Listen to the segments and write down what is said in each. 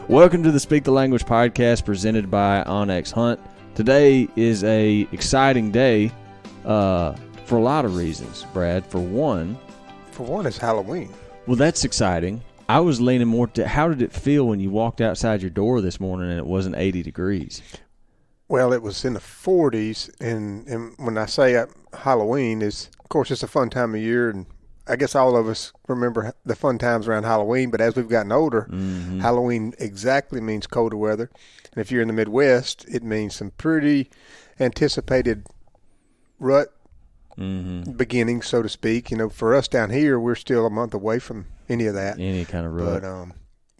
Welcome to the Speak the Language podcast presented by Onyx Hunt. Today is a exciting day for a lot of reasons, Brad. For one, it's Halloween. Well, that's exciting. I was leaning more to how did it feel when you walked outside your door this morning and it wasn't 80 degrees? Well, it was in the 40s, and when I say Halloween, of course, it's a fun time of year, and I guess all of us remember the fun times around Halloween, but as we've gotten older, Halloween exactly means colder weather. And if you're in the Midwest, it means some pretty anticipated rut beginning, so to speak. You know, for us down here, we're still a month away from any of that. Any kind of rut.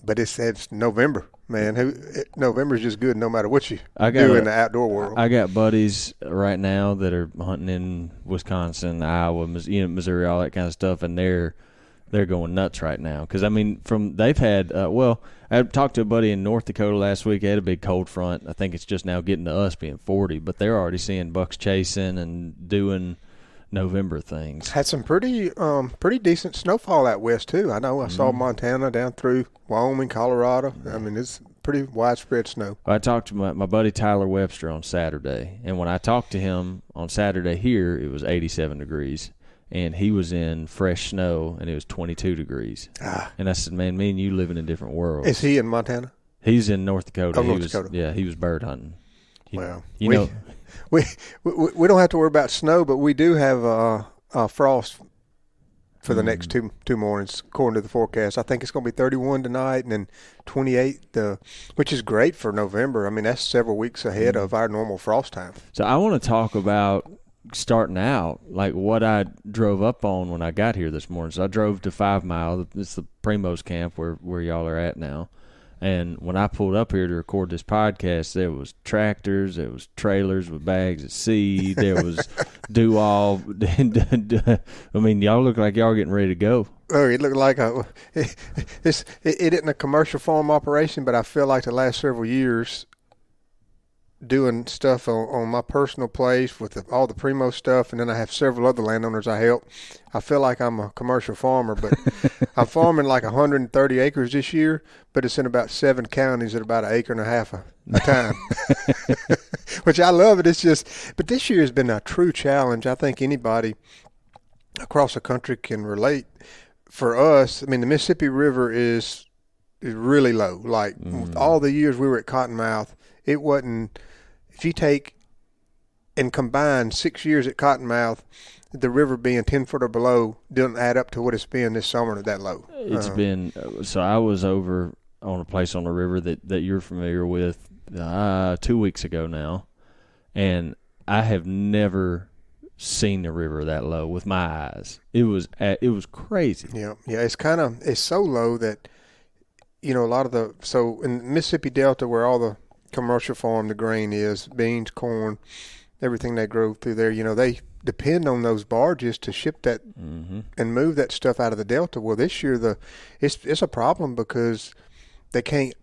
But it's November, man. November's just good no matter what you do in the outdoor world. I got buddies right now that are hunting in Wisconsin, Iowa, Missouri, all that kind of stuff, and they're going nuts right now. Because, I mean, they've had I talked to a buddy in North Dakota last week. They had a big cold front. I think it's just now getting to us being 40, but they're already seeing bucks chasing and doing November things. Had some pretty decent snowfall out west too. I know I saw Montana down through Wyoming, Colorado. I mean, it's pretty widespread snow. I talked to my buddy Tyler Webster on Saturday, and when I talked to him on Saturday here, it was 87 degrees, and he was in fresh snow, and it was 22 degrees. And I said, man, me and you living in different worlds. Is he in Montana? He's in North Dakota. North Dakota. Yeah, he was bird hunting. We don't have to worry about snow, but we do have frost for the next two mornings, according to the forecast. I think it's going to be 31 tonight and then 28, which is great for November. I mean, that's several weeks ahead of our normal frost time. So I want to talk about starting out, like what I drove up on when I got here this morning. So I drove to 5 Mile. It's the Primos camp where y'all are at now. And when I pulled up here to record this podcast, there was tractors, there was trailers with bags of seed, there was do-all. I mean, y'all look like y'all getting ready to go. Oh, it looked like it isn't a commercial farm operation, but I feel like the last several years doing stuff on my personal place with all the Primos stuff, and then I have several other landowners I help. I feel like I'm a commercial farmer, but I'm farming like 130 acres this year, but it's in about 7 counties at about 1.5 acres a time, which I love it. But this year has been a true challenge. I think anybody across the country can relate. For us, I mean, the Mississippi River is really low. Like all the years we were at Cottonmouth, it wasn't. If you take and combine 6 years at Cottonmouth, the river being 10 foot or below doesn't add up to what it's been this summer that low. It's been so I was over on a place on the river that you're familiar with 2 weeks ago now, and I have never seen the river that low with my eyes. It was crazy. Yeah. It's so low that a lot of in the Mississippi Delta where all the commercial farm, the grain is, beans, corn, everything they grow through there, they depend on those barges to ship that and move that stuff out of the Delta. Well, this year it's a problem because they can't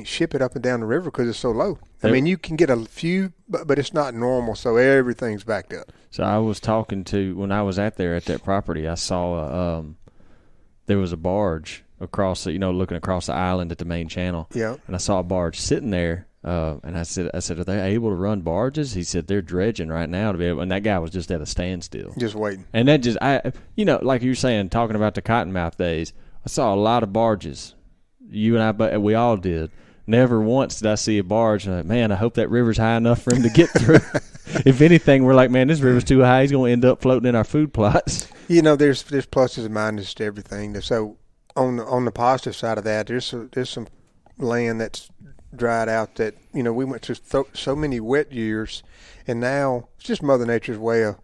ship it up and down the river because it's so low. I mean, you can get a few, but it's not normal, so everything's backed up. So I was talking to, when I was at that property, I saw there was a barge across, looking across the island at the main channel. Yeah. And I saw a barge sitting there, and I said, are they able to run barges? He said they're dredging right now to be able, and that guy was just at a standstill. Just waiting. And that just, like you were saying, talking about the Cottonmouth days, I saw a lot of barges. You and I, but we all did. Never once did I see a barge. And man, I hope that river's high enough for him to get through. If anything, we're like, man, this river's too high. He's going to end up floating in our food plots. There's pluses and minuses to everything. So on the positive side of that, there's some land that's dried out that, we went through so many wet years, and now it's just Mother Nature's way of,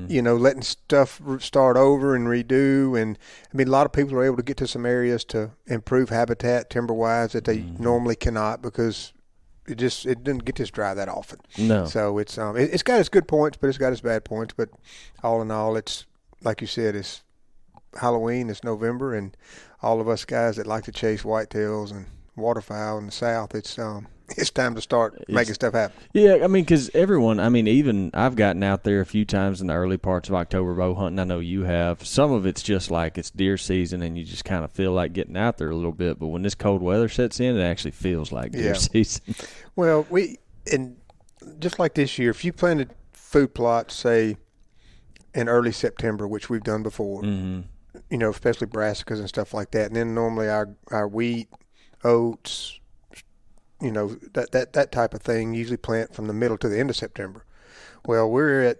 letting stuff start over and redo. And I mean, a lot of people are able to get to some areas to improve habitat timber-wise that they normally cannot because it didn't get this dry that often. No. So it's got its good points, but it's got its bad points. But all in all, it's like you said, it's Halloween, it's November, and all of us guys that like to chase whitetails and waterfowl in the South, it's time to start making stuff happen. Yeah, I mean, because everyone, I mean, even I've gotten out there a few times in the early parts of October bow hunting. I know you have. Some of it's just like it's deer season and you just kind of feel like getting out there a little bit. But when this cold weather sets in, it actually feels like deer season. Well, and just like this year, if you planted food plots, say, in early September, which we've done before, you know, especially brassicas and stuff like that, and then normally our wheat, oats, you know, that type of thing usually plant from the middle to the end of September. Well, we're at,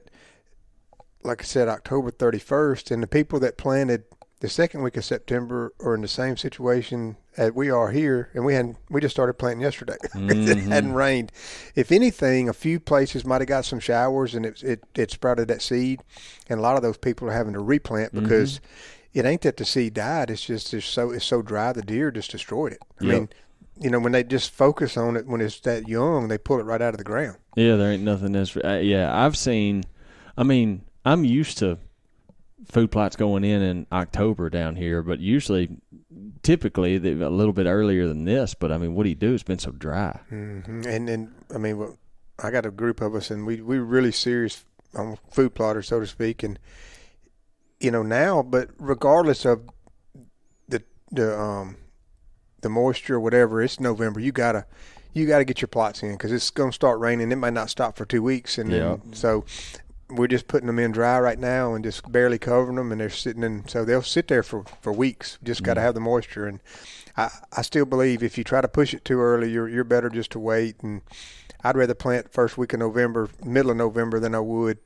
like I said, October 31st, and the people that planted the second week of September are in the same situation as we are here, and we just started planting yesterday. It hadn't rained. If anything, a few places might have got some showers, and it sprouted that seed, and a lot of those people are having to replant because it ain't that the seed died. It's just it's so dry, the deer just destroyed it. I mean, you know, when they just focus on it when it's that young, they pull it right out of the ground. Yeah, there ain't nothing else. I've seen. I mean, I'm used to food plots going in October down here, but typically a little bit earlier than this. But I mean, what do you do? It's been so dry. And I mean, I got a group of us, and we're really serious on food plotters, so to speak, and you know now. But regardless of the moisture or whatever, it's November. You gotta get your plots in because it's gonna start raining. It might not stop for 2 weeks, and then, so we're just putting them in dry right now and just barely covering them, and they're sitting in. So they'll sit there for weeks. Just got to have the moisture, and I still believe if you try to push it too early, you're better just to wait. And I'd rather plant first week of November, middle of November, than I would,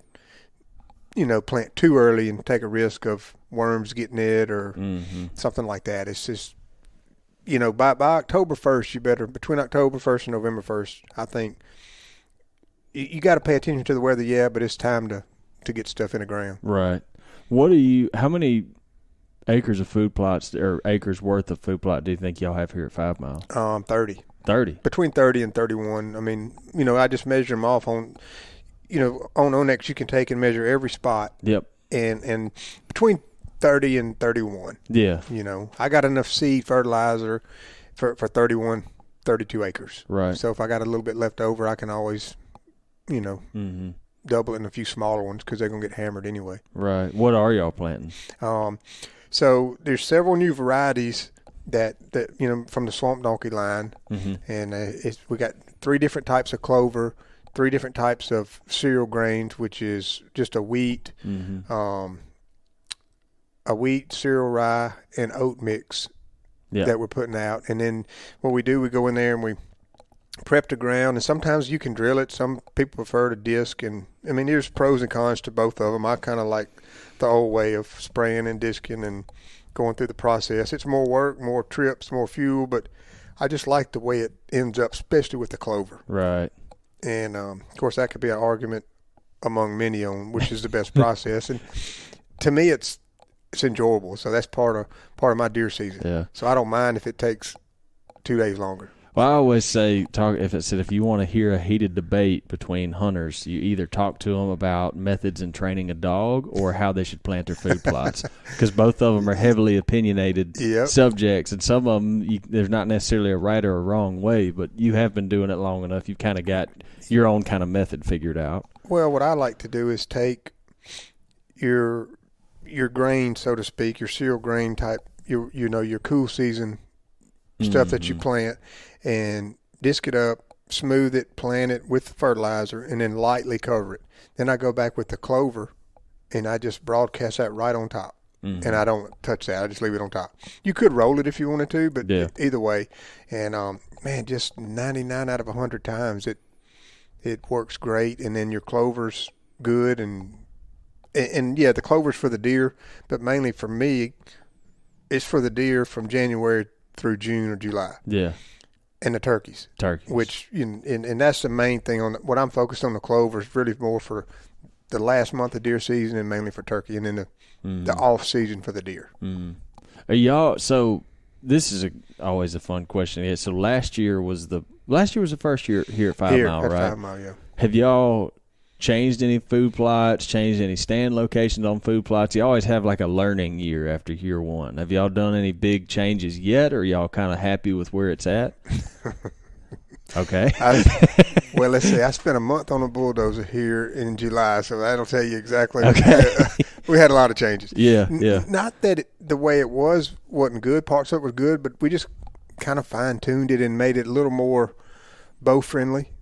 you know, plant too early and take a risk of worms getting it or something like that. It's just, you know, by October 1st, you better, between October 1st and November 1st, I think you got to pay attention to the weather, but it's time to get stuff in the ground. Right. How many acres of food plots or acres worth of food plot do you think y'all have here at 5 Mile? 30. 30? Between 30 and 31. I mean, you know, I just measure them off on, you know, on Onex you can take and measure every spot. Yep. And between 30 and 31. Yeah. You know, I got enough seed fertilizer for 31, 32 acres. Right. So if I got a little bit left over, I can always, you know, double it in a few smaller ones because they're going to get hammered anyway. Right. What are y'all planting? So there's several new varieties that you know, from the Swamp Donkey line, and we got 3 different types of clover, 3 different types of cereal grains, which is just a wheat, cereal rye, and oat mix that we're putting out. And then what we do, we go in there and we prep the ground, and sometimes you can drill it. Some people prefer to disc, and I mean, there's pros and cons to both of them. I kind of like the old way of spraying and disking and going through the process. It's more work, more trips, more fuel, but I just like the way it ends up, especially with the clover. Right. And of course, that could be an argument among many on which is the best process. And to me, it's enjoyable. So that's part of my deer season. Yeah. So I don't mind if it takes 2 days longer. Well, I always say, if you want to hear a heated debate between hunters, you either talk to them about methods in training a dog or how they should plant their food plots, because both of them are heavily opinionated subjects, and some of them there's not necessarily a right or a wrong way, but you have been doing it long enough. You've kind of got your own kind of method figured out. Well, what I like to do is take your grain, so to speak, your cereal grain type, your cool season stuff that you plant, and disc it up, smooth it, plant it with fertilizer, and then lightly cover it. Then I go back with the clover, and I just broadcast that right on top. And I don't touch that. I just leave it on top. You could roll it if you wanted to, but either way. And, man, just 99 out of 100 times it works great. And then your clover's good. And yeah, the clover's for the deer, but mainly for me, it's for the deer from January through June or July. Yeah. And the turkeys. Which, and that's the main thing on what I'm focused on. The clover is really more for the last month of deer season and mainly for turkey, and then the off season for the deer. Are y'all, so this is always a fun question. So last year was the first year here at 5 Mile, right? 5 Mile, yeah. Have y'all changed any food plots, changed any stand locations on food plots? You always have like a learning year after year one. Have y'all done any big changes yet, or y'all kind of happy with where it's at? Okay. Well, let's see. I spent a month on a bulldozer here in July, so that'll tell you exactly. Okay. We had a lot of changes. Yeah. Not that the way it wasn't good. Parts of it was good, but we just kind of fine-tuned it and made it a little more bow-friendly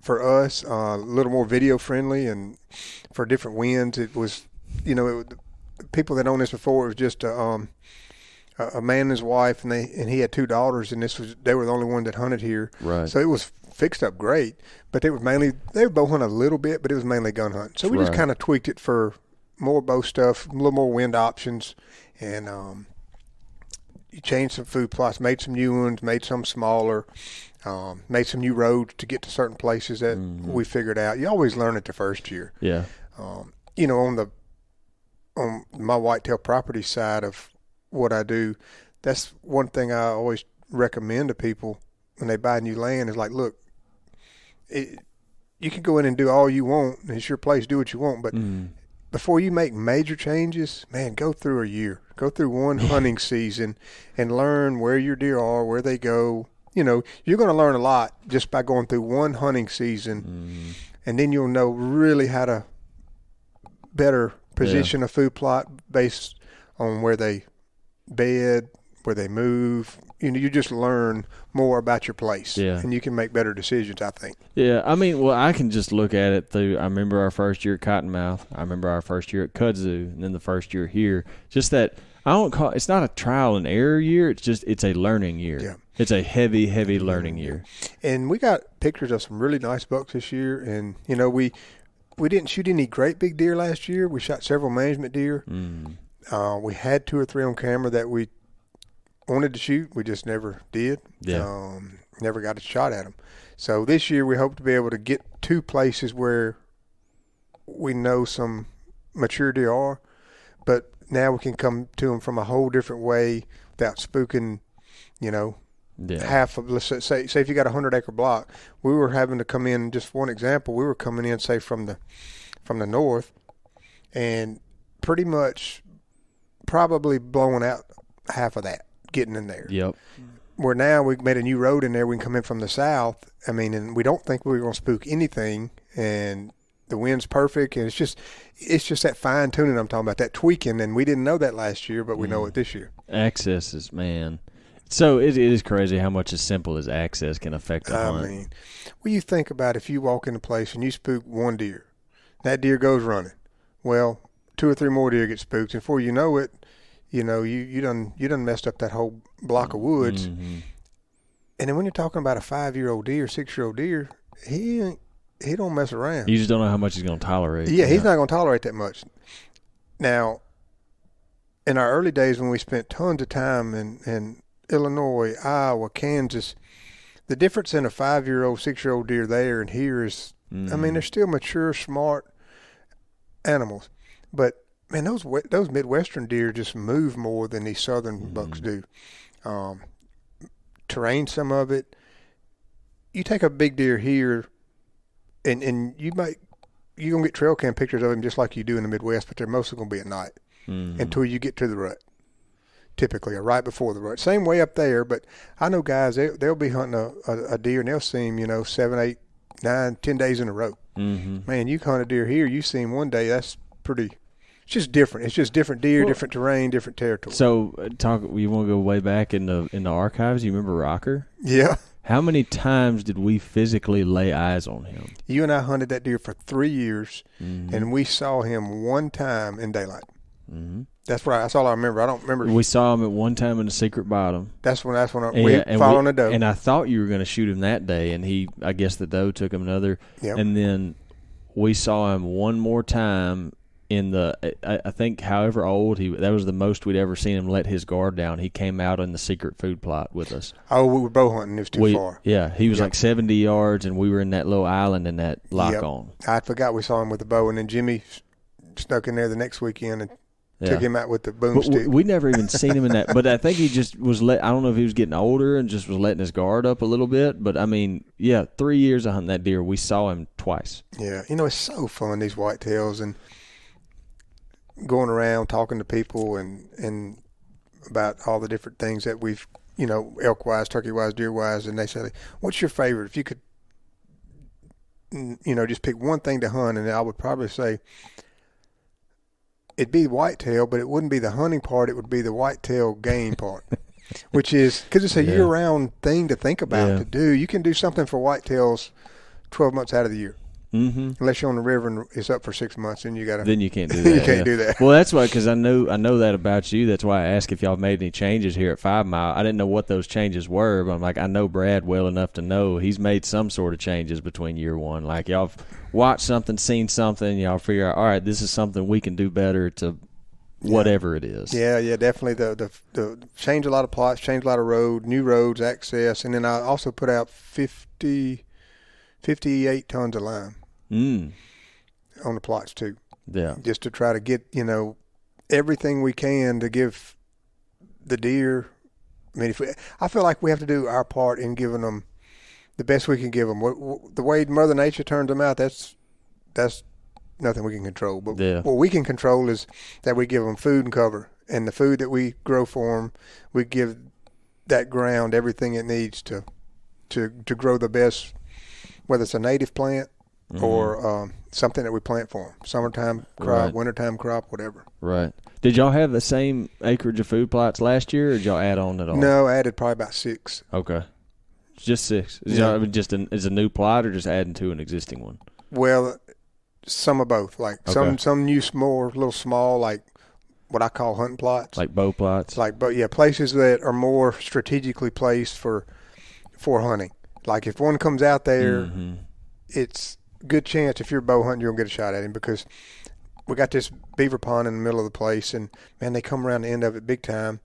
for us, a little more video-friendly, and for different winds. It was, people that owned this before, it was just a man and his wife, and he had two daughters, and they were the only one that hunted here. Right. So it was fixed up great, but they would bow hunt a little bit, but it was mainly gun hunt. So we just kind of tweaked it for more bow stuff, a little more wind options, and you changed some food plots, made some new ones, made some smaller, made some new roads to get to certain places that we figured out. You always learn it the first year. Yeah. On my whitetail property side of what I do, that's one thing I always recommend to people when they buy new land is like, look, you can go in and do all you want. It's your place, do what you want. But before you make major changes, man, go through a year. Go through one hunting season and learn where your deer are, where they go. You're going to learn a lot just by going through one hunting season. And then you'll know really how to better position a food plot based on where they bed, where they move. You just learn more about your place, and you can make better decisions, I think. Yeah, I mean, well, I can just look at it through. I remember our first year at Cottonmouth. I remember our first year at Kudzu, and then the first year here. Just that it's not a trial and error year. It's a learning year. Yeah. It's a heavy, heavy learning year. And we got pictures of some really nice bucks this year, and we didn't shoot any great big deer last year. We shot several management deer. We had 2 or 3 on camera that we wanted to shoot. We just never did. Yeah. Never got a shot at them. So this year we hope to be able to get 2 places where we know some mature deer are, but now we can come to them from a whole different way without spooking, half of, let's say if you got a 100-acre block, we were having to come in, just one example, we were coming in, say, from the north, and pretty much probably blowing out half of that, getting in there. Yep. Where now we made a new road in there, we can come in from the south. I mean, and we don't think we're going to spook anything, and the wind's perfect, and it's just that fine tuning I'm talking about, that tweaking, and we didn't know that last year, but we know it this year. Access man. So it is crazy how much as simple as access can affect a hunt. I mean, you think about if you walk in a place and you spook one deer, that deer goes running. Well, 2 or 3 more deer get spooked, and before you know it, you done messed up that whole block of woods. And then when you're talking about a 5-year-old deer, 6-year-old deer, he don't mess around. You just don't know how much he's going to tolerate. Yeah, he's not going to tolerate that much. Now, in our early days when we spent tons of time in Illinois, Iowa, Kansas, the difference in a 5-year-old, 6-year-old deer there and here is, I mean, they're still mature, smart animals, but man, those Midwestern deer just move more than these southern bucks do. Terrain, some of it. You take a big deer here, and you're gonna get trail cam pictures of him just like you do in the Midwest, but they're mostly gonna be at night until you get to the rut. Typically, or right before the rut. Same way up there, but I know guys they'll be hunting a deer and they'll see him 7, 8, 9, 10 days in a row. Man, you hunt a deer here, you see him one day. That's pretty. It's just different. It's just different deer, different terrain, different territory. So, you want to go way back in the archives? You remember Rocker? Yeah. How many times did we physically lay eyes on him? You and I hunted that deer for 3 years, and we saw him one time in daylight. That's all I remember. I don't remember. We saw him at one time in the secret bottom. That's when we following a doe. And I thought you were going to shoot him that day, and I guess the doe took him another. Yep. And then we saw him one more time I think however old that was the most we'd ever seen him let his guard down. He came out in the secret food plot with us. Oh, we were bow hunting. It was too far. Yeah, he was like 70 yards, and we were in that little island in that lock on. I forgot we saw him with the bow, and then Jimmy snuck in there the next weekend and Took him out with the boomstick. We never even seen him in that. But I think he just was I don't know if he was getting older and just was letting his guard up a little bit. But, I mean, 3 years of hunting that deer, we saw him twice. Yeah. It's so fun, these whitetails, and going around talking to people and about all the different things that we've, elk-wise, turkey-wise, deer-wise, and they say, what's your favorite? If you could, just pick one thing to hunt, and I would probably say it'd be whitetail, but it wouldn't be the hunting part. It would be the whitetail game part, which is because it's a year-round thing to think about, to do. You can do something for whitetails 12 months out of the year. Mm-hmm. Unless you're on the river and it's up for 6 months, and then you can't do that. You can't do that. Well, that's why, because I know that about you. That's why I asked if y'all made any changes here at 5 Mile. I didn't know what those changes were, but I'm like, I know Brad well enough to know he's made some sort of changes between year one. Like, y'all have watched something, seen something, y'all figure out, all right, this is something we can do better to whatever it is. Yeah, definitely. The change a lot of plots, change a lot of new roads, access, and then I also put out 58 tons of lime. On the plots too. Yeah. Just to try to get, everything we can to give the deer. I mean, I feel like we have to do our part in giving them the best we can give them. The way Mother Nature turns them out, that's nothing we can control. But what we can control is that we give them food and cover, and the food that we grow for them, we give that ground everything it needs to grow the best, whether it's a native plant or something that we plant for them. Summertime crop, wintertime crop, whatever. Right. Did y'all have the same acreage of food plots last year, or did y'all add on at all? No, I added probably about 6. Okay. Just 6. Is a new plot or just adding to an existing one? Well, some of both. Like some new, more little small, like what I call hunting plots. Like bow plots? Places that are more strategically placed for hunting. Like if one comes out there, it's good chance if you're bow hunting, you're going to get a shot at him, because we got this beaver pond in the middle of the place, and, man, they come around the end of it big time.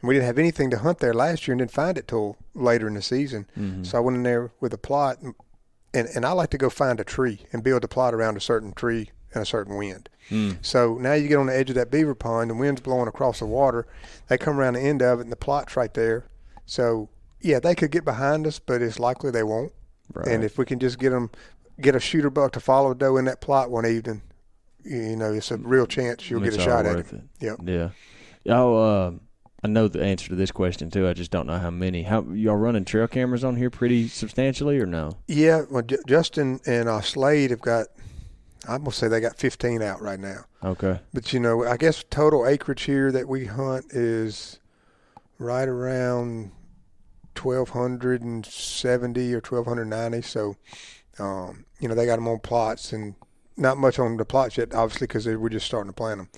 And we didn't have anything to hunt there last year and didn't find it till later in the season. So I went in there with a plot, and I like to go find a tree and build a plot around a certain tree and a certain wind. So now you get on the edge of that beaver pond, the wind's blowing across the water. They come around the end of it, and the plot's right there. So, yeah, they could get behind us, but it's likely they won't. Right. And if we can just get a shooter buck to follow doe in that plot one evening, it's a real chance you'll get a shot at him. Yep. Yeah. Y'all, I know the answer to this question too. I just don't know how many. Y'all running trail cameras on here pretty substantially, or no? Yeah. Well, Justin and Slade have got, I'm going to say they got 15 out right now. Okay. But, I guess total acreage here that we hunt is right around 1,270 or 1,290. So, they got them on plots, and not much on the plots yet, obviously, because we're just starting to plant them.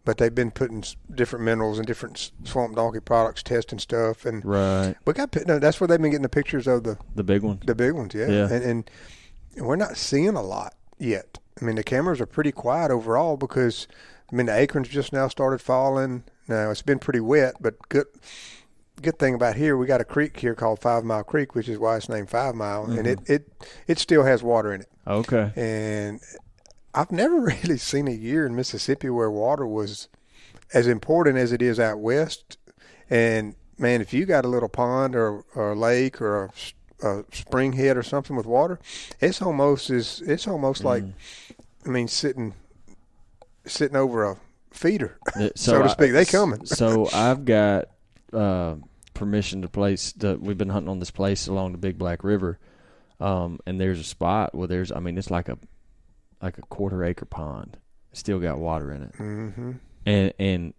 But they've been putting different minerals and different swamp donkey products, testing stuff, and we got. That's where they've been getting the pictures of the big ones. The big ones, yeah. And we're not seeing a lot yet. I mean, the cameras are pretty quiet overall because, the acorns just now started falling. Now it's been pretty wet, but good thing about here, we got a creek here called 5 Mile Creek, which is why it's named 5 Mile, and it still has water in it. Okay. And I've never really seen a year in Mississippi where water was as important as it is out west. And, man, if you got a little pond or a lake or a spring head or something with water, it's almost like, sitting over a feeder, so to speak. They coming. So I've got permission to place. We've been hunting on this place along the Big Black River, and there's a spot where it's like a quarter-acre pond. It's still got water in it, and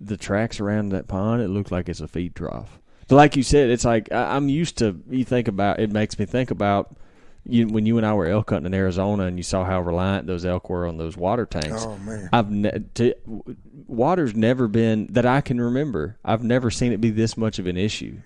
the tracks around that pond, it looks like it's a feed trough. But like you said, it's like I'm used to. It makes me think about when you and I were elk hunting in Arizona, and you saw how reliant those elk were on those water tanks. Oh man, water's never been, that I can remember, I've never seen it be this much of an issue.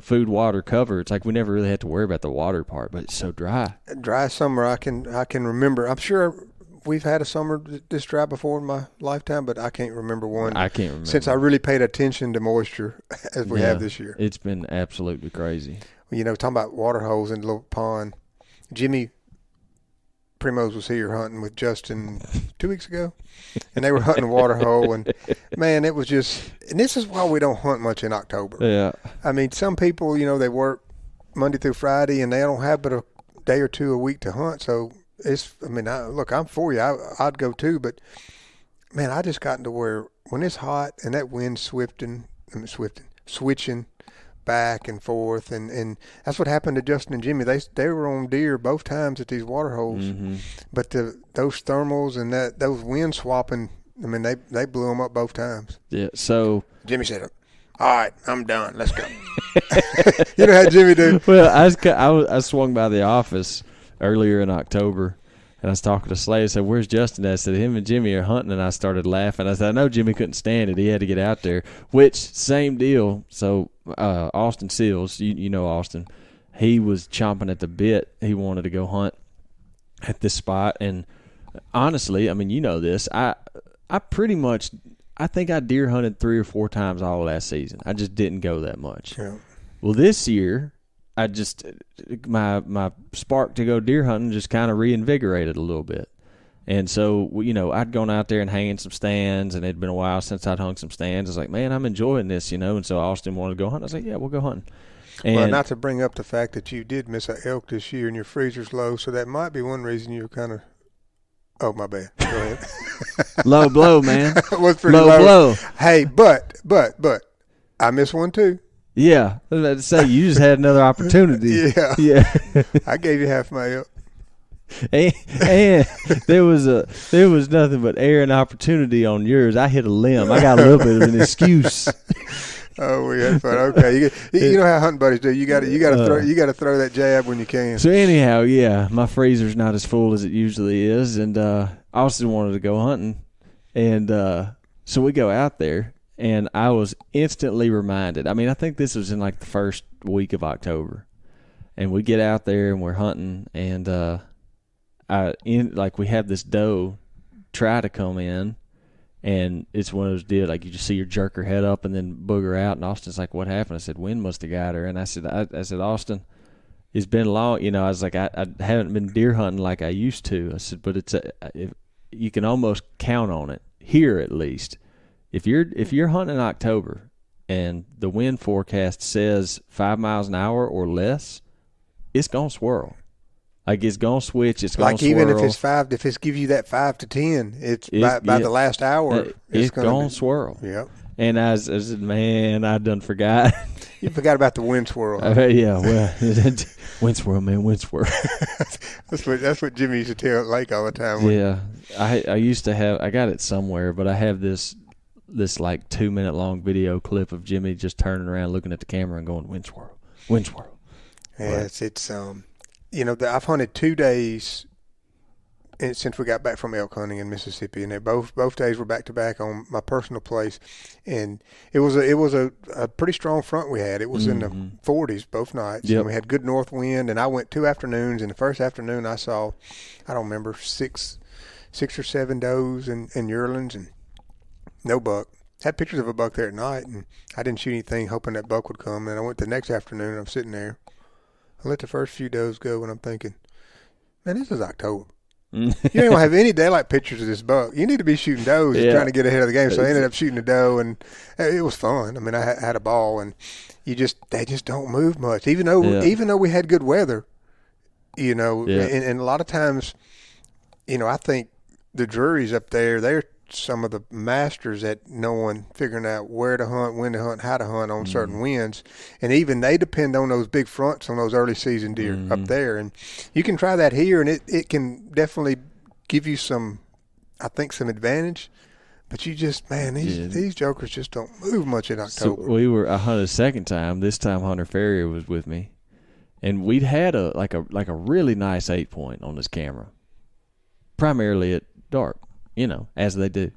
Food, water, cover. It's like we never really had to worry about the water part, but it's so dry. Dry summer, I can remember. I'm sure we've had a summer this dry before in my lifetime, but I can't remember one. I can't remember since I really paid attention to moisture as we have this year. It's been absolutely crazy. Talking about water holes in the little pond. Jimmy Primos was here hunting with Justin 2 weeks ago, and they were hunting a water hole, and man, it was just. And this is why we don't hunt much in October. Yeah. I mean, some people, they work Monday through Friday, and they don't have but a day or two a week to hunt. So it's. I mean, look, I'm for you. I'd go too, but man, I just gotten to where when it's hot and that wind's switching back and forth, and that's what happened to Justin and Jimmy. They were on deer both times at these water holes, but those thermals and those wind swapping, I mean, they blew them up both times. Yeah. So Jimmy said, "All right, I'm done. Let's go." You know how Jimmy do? Well, I swung by the office earlier in October, and I was talking to Slade. I said, "Where's Justin?" I said, "Him and Jimmy are hunting," and I started laughing. I said, "I know Jimmy couldn't stand it. He had to get out there." Which, same deal. So Austin Seals, you know Austin, he was chomping at the bit. He wanted to go hunt at this spot. And honestly, I mean, you know this, I think I deer hunted 3 or 4 times all last season. I just didn't go that much. Yeah. Well, this year, I just my spark to go deer hunting just kind of reinvigorated a little bit. And so, I'd gone out there and hanging some stands, and it'd been a while since I'd hung some stands. I was like, man, I'm enjoying this, And so Austin wanted to go hunting. I was like, yeah, we'll go hunting. And well, not to bring up the fact that you did miss an elk this year and your freezer's low, so that might be one reason you were kind of – oh, my bad. Go ahead. Low blow, man. It was pretty low blow. Hey, but I missed one too. Yeah. I was about to say, you just had another opportunity. Yeah. I gave you half my elk. And there was nothing but air and opportunity on yours. I hit a limb. I got a little bit of an excuse. Oh, we had fun. Okay, you know how hunting buddies do. You got to throw that jab when you can. So anyhow, yeah, my freezer's not as full as it usually is, and Austin wanted to go hunting, and so we go out there, and I was instantly reminded. I mean, I think this was in like the first week of October, and we get out there and we're hunting, and we have this doe try to come in, and it's one of those deals like you just see her jerk her head up and then booger out. And Austin's like, "What happened?" I said, "Wind must have got her." And I said, "Austin, it's been long. I was like, I haven't been deer hunting like I used to." I said, "But you can almost count on it here at least. If you're hunting in October and the wind forecast says 5 miles an hour or less, it's gonna swirl." Like it's gonna switch. It's gonna swirl. Even if it's give you that 5 to 10, by the last hour, it's gonna swirl. Yeah. And I said, man, I done forgot. You forgot about the wind swirl. Huh? Yeah, well, wind swirl, man, wind swirl. That's what Jimmy used to tell Lake all the time. Yeah, I used to have. I got it somewhere, but I have this like 2-minute long video clip of Jimmy just turning around, looking at the camera, and going, "Wind swirl, wind swirl." Yeah, it's I've hunted 2 days since we got back from elk hunting in Mississippi, and both days were back to back on my personal place, and it was a pretty strong front we had. It was in the 40s both nights. Yep. And we had good north wind, and I went 2 afternoons. And the first afternoon I saw, I don't remember, six or 7 does and yearlings, and no buck. Had pictures of a buck there at night, and I didn't shoot anything, hoping that buck would come. And I went the next afternoon, and I'm sitting there. I let the first few does go, and I'm thinking, man, this is October. You don't have any daylight pictures of this buck. You need to be shooting does and trying to get ahead of the game. So I ended up shooting a doe, and it was fun. I mean, I had a ball, and they just don't move much. Even though we had good weather, and a lot of times, I think the Drurys up there, they're some of the masters at figuring out where to hunt, when to hunt, how to hunt on certain winds. And even they depend on those big fronts on those early season deer up there. And you can try that here, and it can definitely give you some advantage. But you just, man, these jokers just don't move much in October. So I hunted a second time. This time Hunter Ferrier was with me. And we'd had a really nice 8-point on this camera. Primarily at dark. As they do.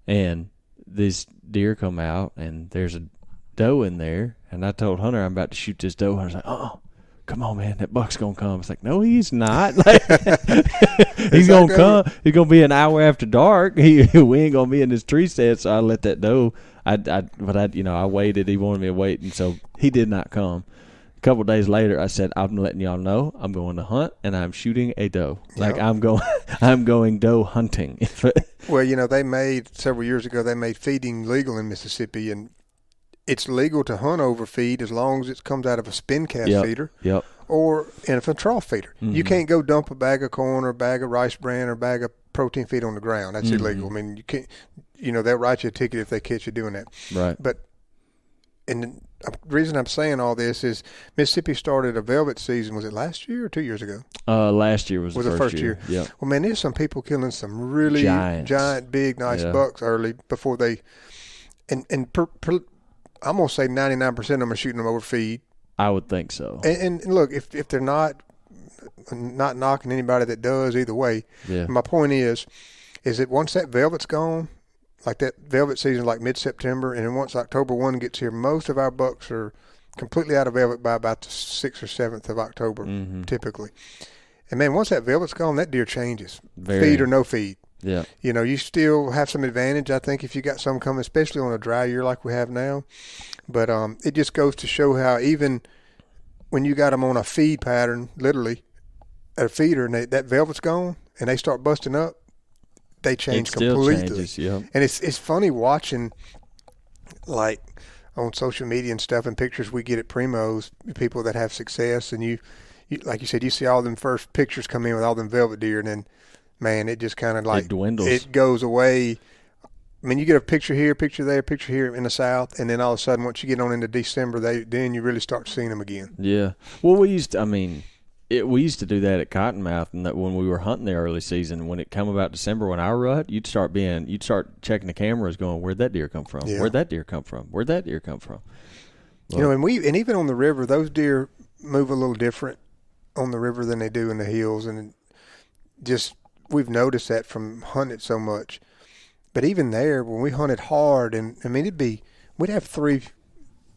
And these deer come out, and there's a doe in there. And I told Hunter I'm about to shoot this doe. I was like, "Oh, come on, man, that buck's going to come." It's like, "No, he's not." He's going to come. He's going to be an hour after dark. We ain't going to be in this tree stand, so I let that doe. I waited. He wanted me to wait, and so he did not come. couple of days later, I said, I'm letting y'all know I'm going to hunt and I'm shooting a doe. Like Yep. I'm going doe hunting. Well, they made several years ago. They made feeding legal in Mississippi, and it's legal to hunt over feed as long as it comes out of a spin cast feeder. Yep. Or in a trough feeder. Mm-hmm. You can't go dump a bag of corn or a bag of rice bran or a bag of protein feed on the ground. That's illegal. I mean, you can't. They'll write you a ticket if they catch you doing that. Right. But the reason I'm saying all this is Mississippi started a velvet season. Was it last year or 2 years ago? Last year was the first year. Yeah. Well, man, there's some people killing some really giant, big, nice bucks early before they. And I'm gonna say 99% of them are shooting them over feed. I would think so. And look, if they're not knocking anybody that does either way. Yeah. My point is that once that velvet's gone, like that velvet season, like mid-September, and then once October 1 gets here, most of our bucks are completely out of velvet by about the 6th or 7th of October, typically. And man, once that velvet's gone, that deer changes, feed or no feed. Yeah. You still have some advantage, I think, if you got some coming, especially on a dry year like we have now. But it just goes to show how even when you got them on a feed pattern, literally, at a feeder, and that velvet's gone, and they start busting up, they change completely. Changes, yeah. And it's funny watching, like, on social media and stuff and pictures we get at Primos, people that have success, and you like you said, you see all them first pictures come in with all them velvet deer, and then, man, it just kind of like it dwindles. It goes away. I mean, you get a picture here, picture there, picture here in the South, and then all of a sudden, once you get on into December, then you really start seeing them again. Yeah. Well, we used to do that at Cottonmouth, and that when we were hunting the early season, when it come about December, when our rut, you'd start checking the cameras, going, where'd that deer come from? Yeah. Where'd that deer come from? Where'd that deer come from? Well, and even on the river, those deer move a little different on the river than they do in the hills, and just we've noticed that from hunting it so much. But even there, when we hunted hard, and I mean, we'd have two or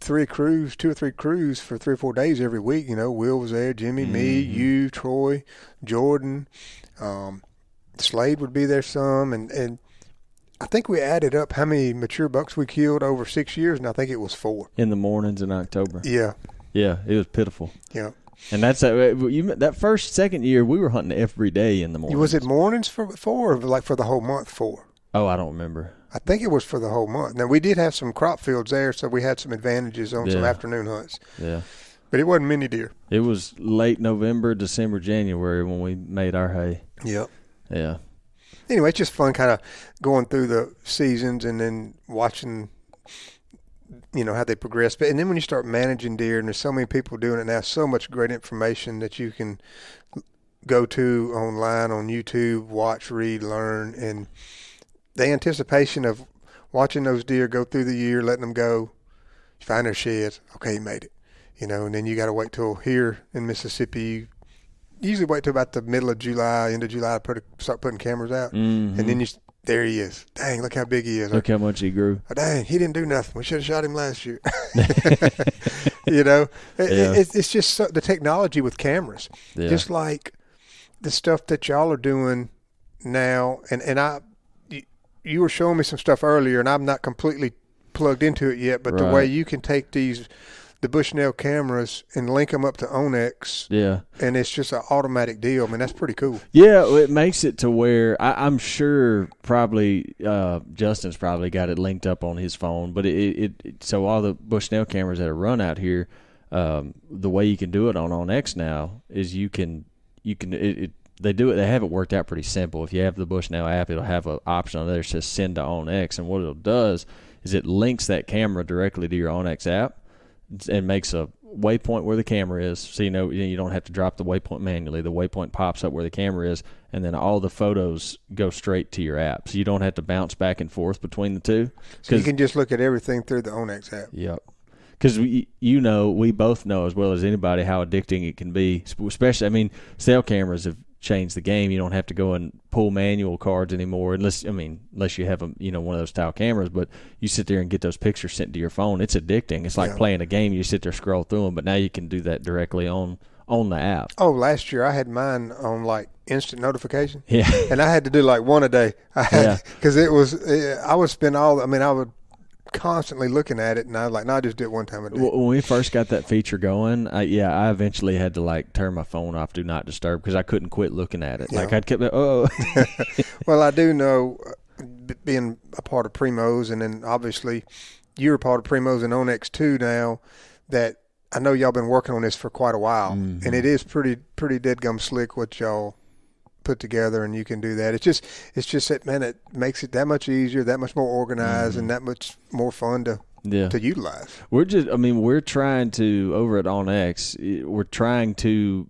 three crews for 3 or 4 days every week. Will was there, Jimmy, me, you, Troy, Jordan, Slade would be there some, and I think we added up how many mature bucks we killed over 6 years, and I think it was 4 in the mornings in October. Yeah, it was pitiful. Yeah. And that's that second year we were hunting every day in the morning. Was it mornings for 4 or like for the whole month 4? Oh, I don't remember. I think it was for the whole month. Now, we did have some crop fields there, so we had some advantages on some afternoon hunts. Yeah. But it wasn't many deer. It was late November, December, January when we made our hay. Yep. Yeah. Anyway, it's just fun kind of going through the seasons and then watching, how they progress. And then when you start managing deer, and there's so many people doing it now, so much great information that you can go to online on YouTube, watch, read, learn, and the anticipation of watching those deer go through the year, letting them go, you find their sheds, okay, you made it, and then you got to wait till here in Mississippi. You usually wait till about the middle of July, end of July to start putting cameras out, and then there he is. Dang, look how big he is. Look how much he grew. Oh, dang, he didn't do nothing. We should have shot him last year. It's just the technology with cameras, just like the stuff that y'all are doing now, and you were showing me some stuff earlier, and I'm not completely plugged into it yet, but the way you can take the Bushnell cameras and link them up to Onyx, and it's just an automatic deal. I mean, that's pretty cool. Yeah, it makes it to where I'm sure probably Justin's probably got it linked up on his phone, but so all the Bushnell cameras that are run out here, the way you can do it on Onyx now is they have it worked out pretty simple. If you have the Bushnell app, it'll have an option on there that says send to Onyx, and what it does is it links that camera directly to your Onyx app and makes a waypoint where the camera is, so you don't have to drop the waypoint manually. The waypoint pops up where the camera is, and then all the photos go straight to your app, so you don't have to bounce back and forth between the two. So you can just look at everything through the Onyx app. Yep. Because we both know as well as anybody how addicting it can be, especially, cell cameras have changed the game. You don't have to go and pull manual cards anymore unless you have one of those style cameras, but you sit there and get those pictures sent to your phone. It's addicting. It's like playing a game. You sit there, scroll through them, but now you can do that directly on the app. Oh, last year I had mine on like instant notification. Yeah. And I had to do like one a day. Because I would spend I would constantly looking at it, and I was like, no, I just do it one time a day. When we first got that feature going, I eventually had to like turn my phone off, do not disturb, because I couldn't quit looking at it. Like I'd kept Well, I do know, being a part of Primos, and then obviously you're a part of Primos and Onyx too now, that I know y'all been working on this for quite a while, and it is pretty deadgum slick what y'all put together, and you can do that. It's just that, man, it makes it that much easier, that much more organized, and that much more fun to utilize. We're trying to, over at OnX, we're trying to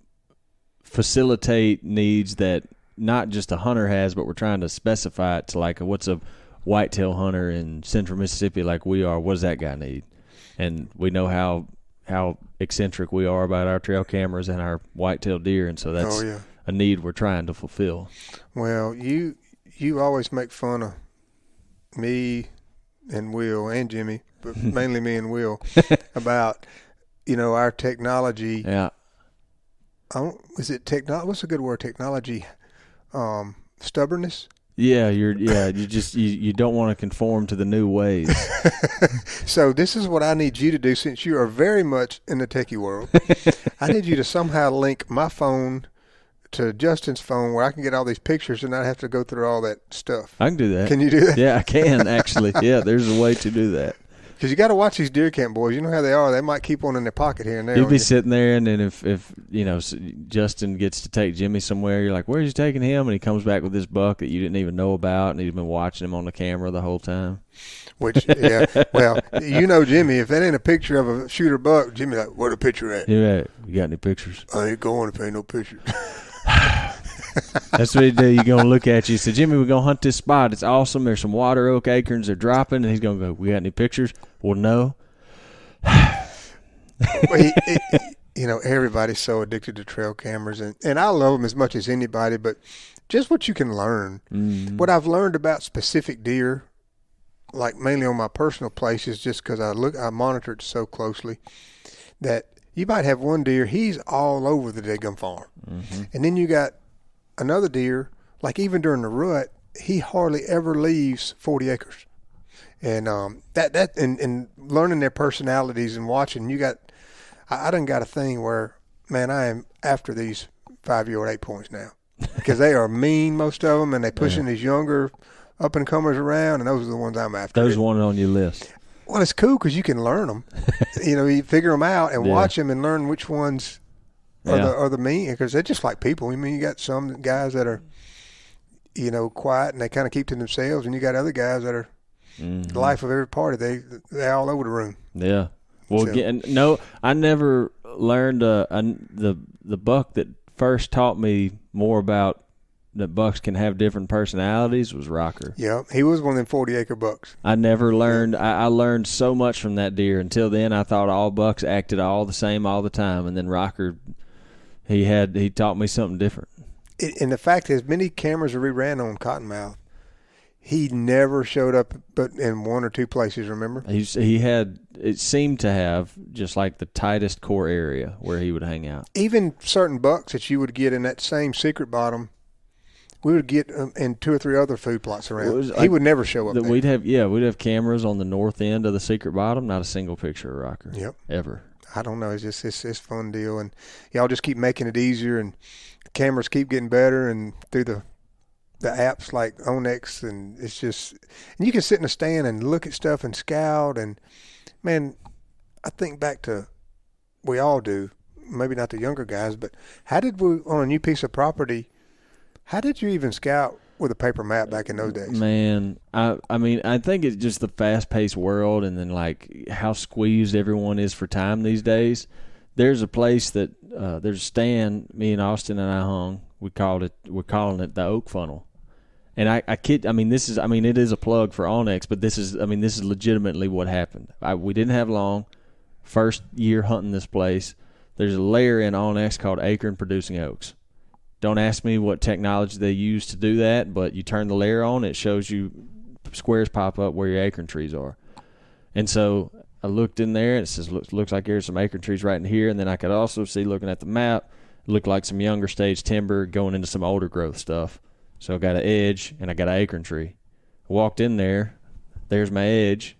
facilitate needs that not just a hunter has, but we're trying to specify it to like what's a whitetail hunter in central Mississippi like we are, what does that guy need? And we know how eccentric we are about our trail cameras and our whitetail deer, and so that's a need we're trying to fulfill. Well, you always make fun of me and Will and Jimmy, but mainly me and Will, about, our technology. Yeah. Is it technology? What's a good word? Technology, stubbornness. Yeah, you don't want to conform to the new ways. So this is what I need you to do, since you are very much in the techie world. I need you to somehow link my phone to Justin's phone where I can get all these pictures and not have to go through all that stuff. I can do that. Can you do that? Yeah, I can actually. Yeah, there's a way to do that. Because you got to watch these deer camp boys. You know how they are. They might keep one in their pocket here and there. You'd be sitting there, and then if Justin gets to take Jimmy somewhere, you're like, where's you taking him? And he comes back with this buck that you didn't even know about, and he's been watching him on the camera the whole time. Which, yeah, well, Jimmy, if that ain't a picture of a shooter buck, Jimmy like, where the picture at? Yeah, you got any pictures? I ain't going if ain't no pictures. That's what he do. You're going to look at you. Say, Jimmy, we're going to hunt this spot. It's awesome. There's some water oak acorns. They're dropping. And he's going to go, we got any pictures? Well, no. Everybody's so addicted to trail cameras. And I love them as much as anybody. But just what you can learn. Mm-hmm. What I've learned about specific deer, like mainly on my personal places, just because I monitor it so closely, that you might have one deer, he's all over the daggum farm. Mm-hmm. And then you got another deer, like even during the rut, he hardly ever leaves 40 acres. And and learning their personalities and watching, I done got a thing where, man, I am after these 5-year-old 8 points now. Because they are mean, most of them, and they pushing these younger up-and-comers around, and those are the ones I'm after. Those one on your list. Well, it's cool because you can learn them. You figure them out and watch them and learn which ones are the mean, because they're just like people. I mean, you got some guys that are, quiet and they kind of keep to themselves, and you got other guys that are the life of every party. They're all over the room. Yeah. Well, I never learned the buck that first taught me more about that bucks can have different personalities was Rocker. Yeah, he was one of them 40-acre bucks. I never learned. I learned so much from that deer. Until then, I thought all bucks acted all the same all the time, and then Rocker, he taught me something different. And the fact is, many cameras we ran on Cottonmouth, he never showed up but in one or two places, remember? He had, it seemed to have just like the tightest core area where he would hang out. Even certain bucks that you would get in that same secret bottom, we would get in 2 or 3 other food plots around. He would never show up there. We'd have cameras on the north end of the secret bottom, not a single picture of Rocker. Yep. Ever. I don't know. It's just it's a fun deal, and y'all just keep making it easier, and the cameras keep getting better, and through the apps like Onyx, and it's just, and you can sit in a stand and look at stuff and scout, and man, I think back to, we all do, maybe not the younger guys, but how did we, on a new piece of property, how did you even scout with a paper map back in those days? Man, I mean, I think it's just the fast-paced world, and then like how squeezed everyone is for time these days. There's a place that there's a stand me and Austin and I hung. We're calling it the Oak Funnel, and I kid. I mean, it is a plug for Onyx, but this is legitimately what happened. We didn't have long. First year hunting this place, there's a layer in Onyx called acorn producing oaks. Don't ask me what technology they use to do that, but you turn the layer on, it shows you squares pop up where your acorn trees are. And so I looked in there, and it says, looks like there's some acorn trees right in here. And then I could also see, looking at the map, it looked like some younger stage timber going into some older growth stuff. So I got an edge, and I got an acorn tree. I walked in there. There's my edge.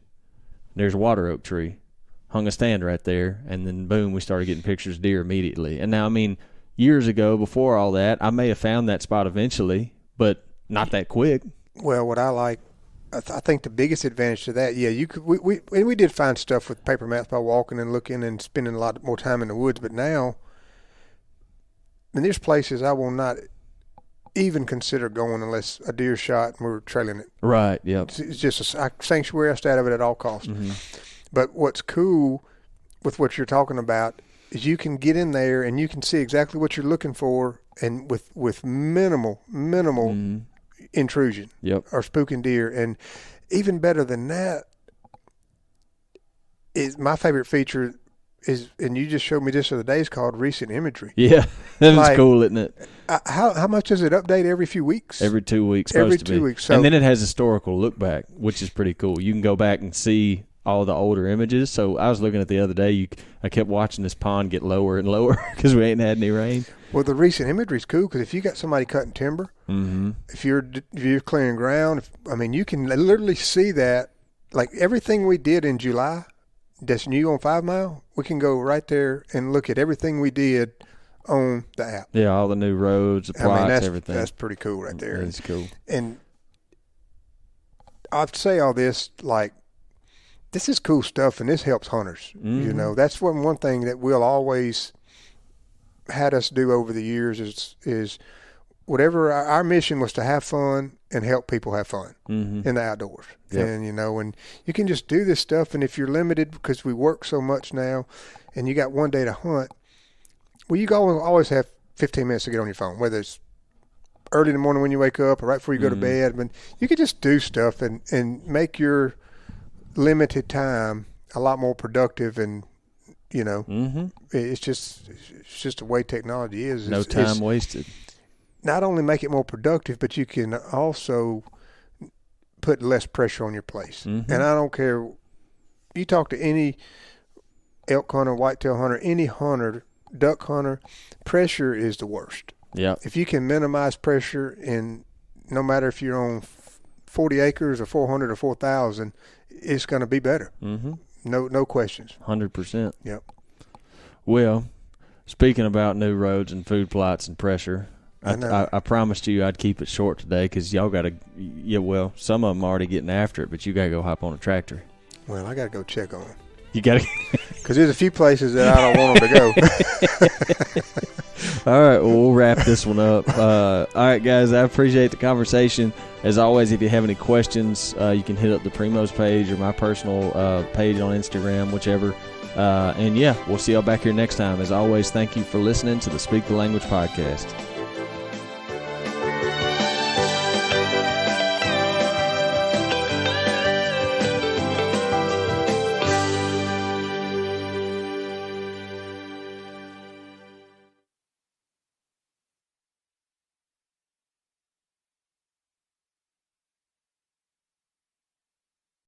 There's a water oak tree. Hung a stand right there, and then boom, we started getting pictures of deer immediately. And now, I mean, years ago, before all that, I may have found that spot eventually, but not that quick. Well, what I like, I think the biggest advantage to that, yeah, you could. We did find stuff with paper maps by walking and looking and spending a lot more time in the woods. But now, and there's places I will not even consider going unless a deer shot and we're trailing it. Right. Yep. It's just a sanctuary. I stay out of it at all costs. Mm-hmm. But what's cool with what you're talking about is you can get in there and you can see exactly what you're looking for, and with minimal Mm-hmm. intrusion. Yep. Or spooking deer. And even better than that is my favorite feature is, and you just showed me this the other day, is called recent imagery. Yeah, that's cool, isn't it? How much does it update every few weeks? Every 2 weeks. Every 2 weeks. So, and then it has historical look back, which is pretty cool. You can go back and see all the older images. So I was looking at the other day. I kept watching this pond get lower and lower because we ain't had any rain. Well, the recent imagery is cool because if you got somebody cutting timber, mm-hmm. if you're clearing ground, you can literally see that. Like everything we did in July, that's new on 5 Mile, we can go right there and look at everything we did on the app. Yeah, all the new roads, the plots, everything. That's pretty cool right there. That's cool. And I'd say all this, like, this is cool stuff, and this helps hunters. Mm-hmm. You know, that's one thing that we'll always had us do over the years is whatever our mission was to have fun and help people have fun mm-hmm. in the outdoors. Yep. And, you know, and you can just do this stuff, and if you're limited because we work so much now and you got one day to hunt, well, you always have 15 minutes to get on your phone, whether it's early in the morning when you wake up or right before you go to bed. But you can just do stuff and make your limited time a lot more productive, and you know, mm-hmm. it's just the way technology is. No time wasted. Not only make it more productive, but you can also put less pressure on your place. Mm-hmm. And I don't care. You talk to any elk hunter, whitetail hunter, any hunter, duck hunter, pressure is the worst. Yeah. If you can minimize pressure, and no matter if you're on 40 acres or 400 or 4,000, it's going to be better. Mm-hmm. No questions. 100%. Yep. Well, speaking about new roads and food plots and pressure, I promised you I'd keep it short today because y'all got to, well, some of them are already getting after it, but you got to go hop on a tractor. Well, I got to go check on them. You got to. Because there's a few places that I don't want them to go. All right, well, we'll wrap this one up. All right, guys, I appreciate the conversation. As always, if you have any questions, you can hit up the Primos page or my personal page on Instagram, whichever. And, yeah, we'll see y'all back here next time. As always, thank you for listening to the Speak the Language podcast.